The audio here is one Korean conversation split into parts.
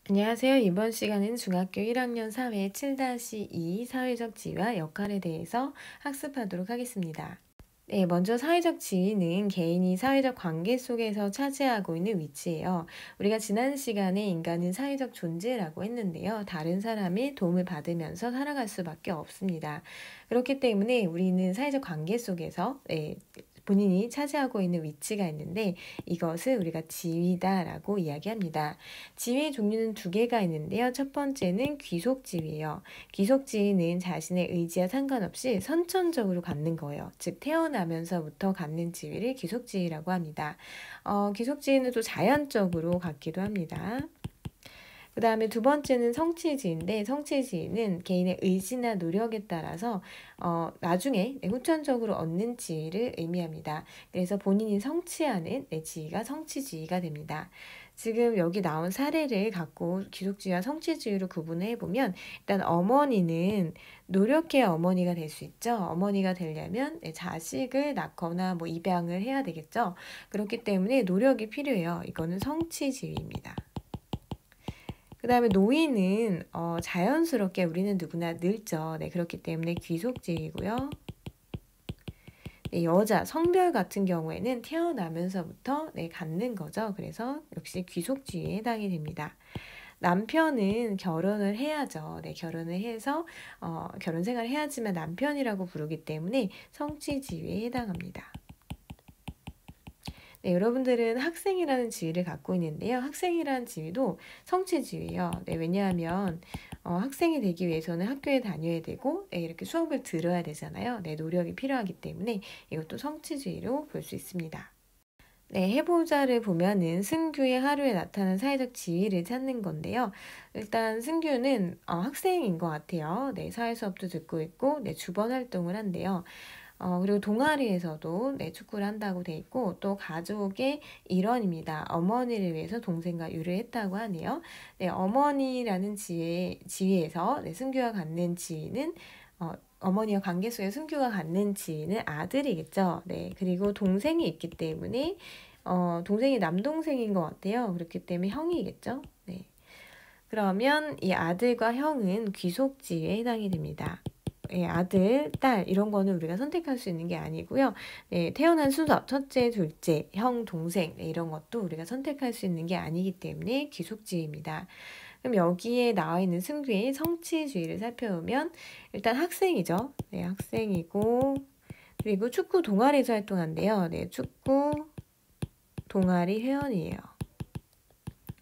안녕하세요. 이번 시간은 중학교 1학년 사회 7-2 사회적 지위와 역할에 대해서 학습하도록 하겠습니다. 네, 먼저 사회적 지위는 개인이 사회적 관계 속에서 차지하고 있는 위치예요. 우리가 지난 시간에 인간은 사회적 존재라고 했는데요. 다른 사람의 도움을 받으면서 살아갈 수밖에 없습니다. 그렇기 때문에 우리는 사회적 관계 속에서 본인이 차지하고 있는 위치가 있는데 이것을 우리가 지위다라고 이야기합니다. 지위의 종류는 두 개가 있는데요. 첫 번째는 귀속지위예요. 귀속지위는 자신의 의지와 상관없이 선천적으로 갖는 거예요. 즉 태어나면서부터 갖는 지위를 귀속지위라고 합니다. 귀속지위는 또 자연적으로 갖기도 합니다. 그 다음에 두 번째는 성취지인데 성취지는 개인의 의지나 노력에 따라서 나중에 후천적으로 얻는 지위를 의미합니다. 그래서 본인이 성취하는 지위가 성취지위가 됩니다. 지금 여기 나온 사례를 갖고 귀속지위와 성취지위로 구분해 보면 일단 어머니는 노력해야 어머니가 될 수 있죠. 어머니가 되려면 자식을 낳거나 뭐 입양을 해야 되겠죠. 그렇기 때문에 노력이 필요해요. 이거는 성취지위입니다. 그 다음에 노인은 자연스럽게 우리는 누구나 늙죠. 네, 그렇기 때문에 귀속지위고요. 네, 여자, 성별 같은 경우에는 태어나면서부터 갖는 거죠. 그래서 역시 귀속지위에 해당이 됩니다. 남편은 결혼을 해야죠. 네, 결혼을 해서 결혼 생활을 해야지만 남편이라고 부르기 때문에 성취지위에 해당합니다. 네, 여러분들은 학생이라는 지위를 갖고 있는데요. 학생이라는 지위도 성취지위예요. 네, 왜냐하면 학생이 되기 위해서는 학교에 다녀야 되고 이렇게 수업을 들어야 되잖아요. 네, 노력이 필요하기 때문에 이것도 성취지위로 볼 수 있습니다. 네, 해보자를 보면은 승규의 하루에 나타난 사회적 지위를 찾는 건데요. 일단 승규는 학생인 것 같아요. 네, 사회수업도 듣고 있고 주번 활동을 한대요. 그리고 동아리에서도 축구를 한다고 돼 있고 또 가족의 일원입니다. 어머니를 위해서 동생과 유래했다고 하네요. 네, 어머니라는 지위에서 승규가 갖는 지위는 어머니와 관계 속에 승규가 갖는 지위는 아들이겠죠. 네, 그리고 동생이 있기 때문에 동생이 남동생인 것 같아요. 그렇기 때문에 형이겠죠. 네. 그러면 이 아들과 형은 귀속지위에 해당이 됩니다. 아들, 딸 이런 거는 우리가 선택할 수 있는 게 아니고요. 태어난 순서, 첫째, 둘째, 형, 동생 이런 것도 우리가 선택할 수 있는 게 아니기 때문에 귀속지위입니다. 그럼 여기에 나와 있는 승규의 성취주의를 살펴보면 일단 학생이죠. 네, 학생이고 그리고 축구 동아리에서 활동한대요. 네, 축구 동아리 회원이에요.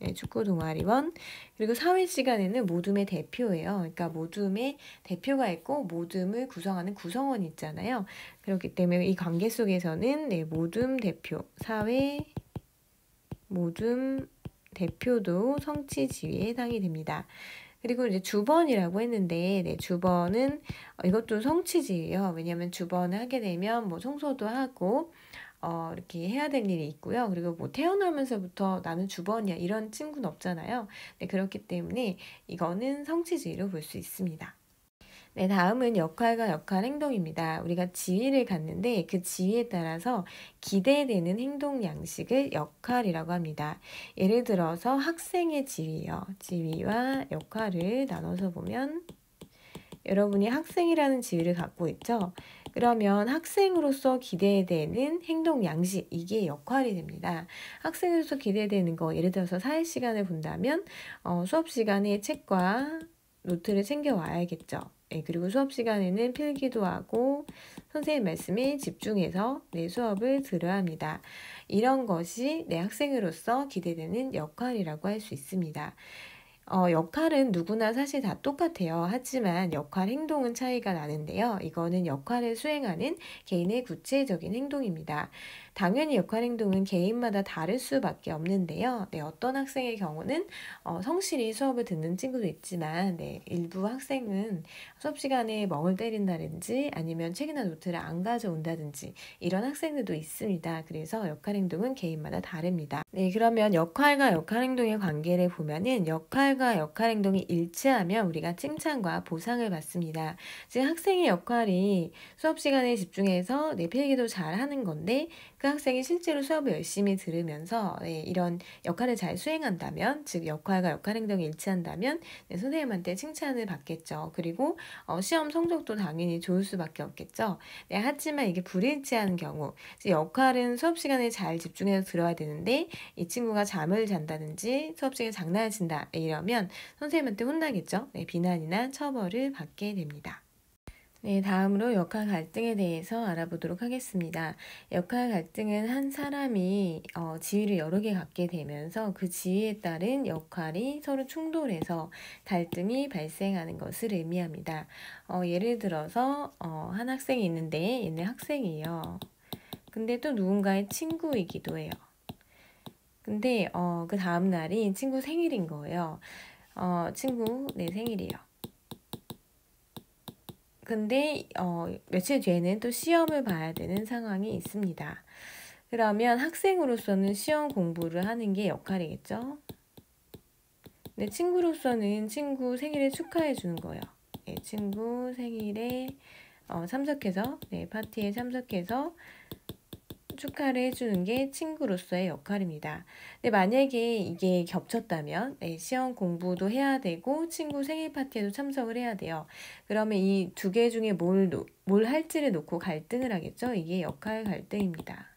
네, 축구 동아리원. 그리고 사회 시간에는 모둠의 대표예요. 그러니까 모둠의 대표가 있고 모둠을 구성하는 구성원이 있잖아요. 그렇기 때문에 이 관계 속에서는 모둠 대표, 사회 모둠 대표도 성취 지위에 해당이 됩니다. 그리고 이제 주번이라고 했는데 주번은 이것도 성취지예요. 왜냐하면 주번을 하게 되면 뭐 청소도 하고 이렇게 해야 될 일이 있고요. 그리고 뭐 태어나면서부터 나는 주번이야 이런 친구는 없잖아요. 네, 그렇기 때문에 이거는 성취지로 볼 수 있습니다. 네, 다음은 역할과 역할 행동입니다. 우리가 지위를 갖는데 그 지위에 따라서 기대되는 행동 양식을 역할이라고 합니다. 예를 들어서 학생의 지위요. 지위와 역할을 나눠서 보면 여러분이 학생이라는 지위를 갖고 있죠. 그러면 학생으로서 기대되는 행동 양식, 이게 역할이 됩니다. 학생으로서 기대되는 거, 예를 들어서 사회 시간을 본다면 수업 시간에 책과 노트를 챙겨와야겠죠. 그리고 수업 시간에는 필기도 하고 선생님 말씀에 집중해서 수업을 들어야 합니다. 이런 것이 내 학생으로서 기대되는 역할이라고 할 수 있습니다. 역할은 누구나 사실 다 똑같아요. 하지만 역할 행동은 차이가 나는데요. 이거는 역할을 수행하는 개인의 구체적인 행동입니다. 당연히 역할 행동은 개인마다 다를 수밖에 없는데요. 어떤 학생의 경우는 성실히 수업을 듣는 친구도 있지만 일부 학생은 수업 시간에 멍을 때린다든지 아니면 책이나 노트를 안 가져온다든지 이런 학생들도 있습니다. 그래서 역할 행동은 개인마다 다릅니다. 그러면 역할과 역할 행동의 관계를 보면은 역할과 역할 행동이 일치하면 우리가 칭찬과 보상을 받습니다. 즉 학생의 역할이 수업 시간에 집중해서 필기도 잘 하는 건데 그 학생이 실제로 수업을 열심히 들으면서 이런 역할을 잘 수행한다면, 즉 역할과 역할 행동이 일치한다면 선생님한테 칭찬을 받겠죠. 그리고 시험 성적도 당연히 좋을 수밖에 없겠죠. 하지만 이게 불일치하는 경우, 즉 역할은 수업 시간에 잘 집중해서 들어야 되는데 이 친구가 잠을 잔다든지 수업 시간에 장난을 친다 이러면 선생님한테 혼나겠죠. 비난이나 처벌을 받게 됩니다. 네, 다음으로 역할 갈등에 대해서 알아보도록 하겠습니다. 역할 갈등은 한 사람이 지위를 여러 개 갖게 되면서 그 지위에 따른 역할이 서로 충돌해서 갈등이 발생하는 것을 의미합니다. 예를 들어서 한 학생이 있는데 얘는 학생이에요. 근데 또 누군가의 친구이기도 해요. 근데 그 다음 날이 친구 생일인 거예요. 친구 내 생일이에요. 근데 며칠 뒤에는 또 시험을 봐야 되는 상황이 있습니다. 그러면 학생으로서는 시험 공부를 하는 게 역할이겠죠. 근데 친구로서는 친구 생일을 축하해 주는 거예요. 네, 친구 생일에 참석해서 파티에 참석해서 축하를 해주는 게 친구로서의 역할입니다. 근데 만약에 이게 겹쳤다면 시험 공부도 해야 되고 친구 생일 파티에도 참석을 해야 돼요. 그러면 이 두 개 중에 뭘 할지를 놓고 갈등을 하겠죠. 이게 역할 갈등입니다.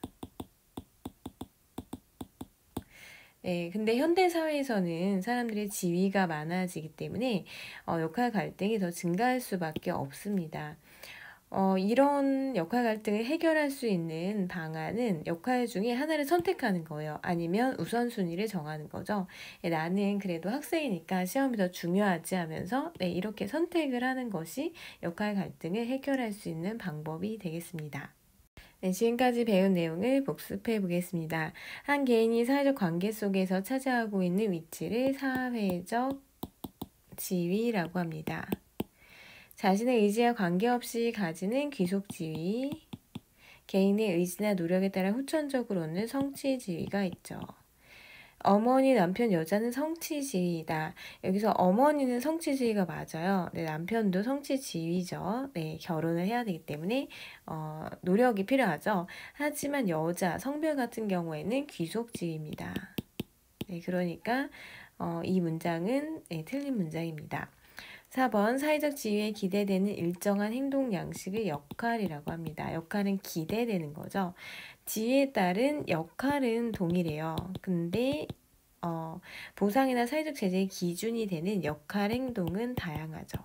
네, 근데 현대 사회에서는 사람들의 지위가 많아지기 때문에 역할 갈등이 더 증가할 수밖에 없습니다. 이런 역할 갈등을 해결할 수 있는 방안은 역할 중에 하나를 선택하는 거예요. 아니면 우선순위를 정하는 거죠. 나는 그래도 학생이니까 시험이 더 중요하지 하면서 이렇게 선택을 하는 것이 역할 갈등을 해결할 수 있는 방법이 되겠습니다. 지금까지 배운 내용을 복습해 보겠습니다. 한 개인이 사회적 관계 속에서 차지하고 있는 위치를 사회적 지위라고 합니다. 자신의 의지와 관계없이 가지는 귀속 지위, 개인의 의지나 노력에 따라 후천적으로는 성취 지위가 있죠. 어머니, 남편, 여자는 성취지위다. 여기서 어머니는 성취지위가 맞아요. 남편도 성취지위죠. 결혼을 해야 되기 때문에 노력이 필요하죠. 하지만 여자, 성별 같은 경우에는 귀속지위입니다. 그러니까 이 문장은 틀린 문장입니다. 4번 사회적 지위에 기대되는 일정한 행동 양식을 역할이라고 합니다. 역할은 기대되는 거죠. 지위에 따른 역할은 동일해요. 근데 보상이나 사회적 제재의 기준이 되는 역할 행동은 다양하죠.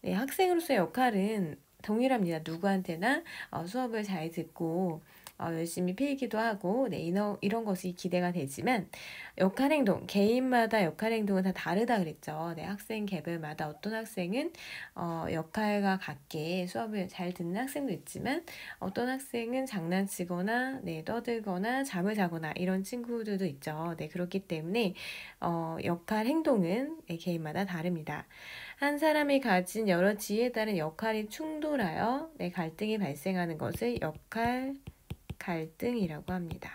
학생으로서의 역할은 동일합니다. 누구한테나 수업을 잘 듣고 열심히 필기도 하고 이런 것이 기대가 되지만 역할 행동, 개인마다 역할 행동은 다 다르다 그랬죠. 학생 개별마다 어떤 학생은 역할과 같게 수업을 잘 듣는 학생도 있지만 어떤 학생은 장난치거나 떠들거나 잠을 자거나 이런 친구들도 있죠. 그렇기 때문에 역할 행동은 개인마다 다릅니다. 한 사람이 가진 여러 지위에 따른 역할이 충돌하여 갈등이 발생하는 것을 역할 갈등이라고 합니다.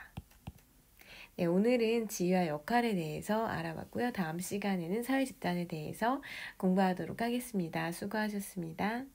오늘은 지위와 역할에 대해서 알아봤고요. 다음 시간에는 사회 집단에 대해서 공부하도록 하겠습니다. 수고하셨습니다.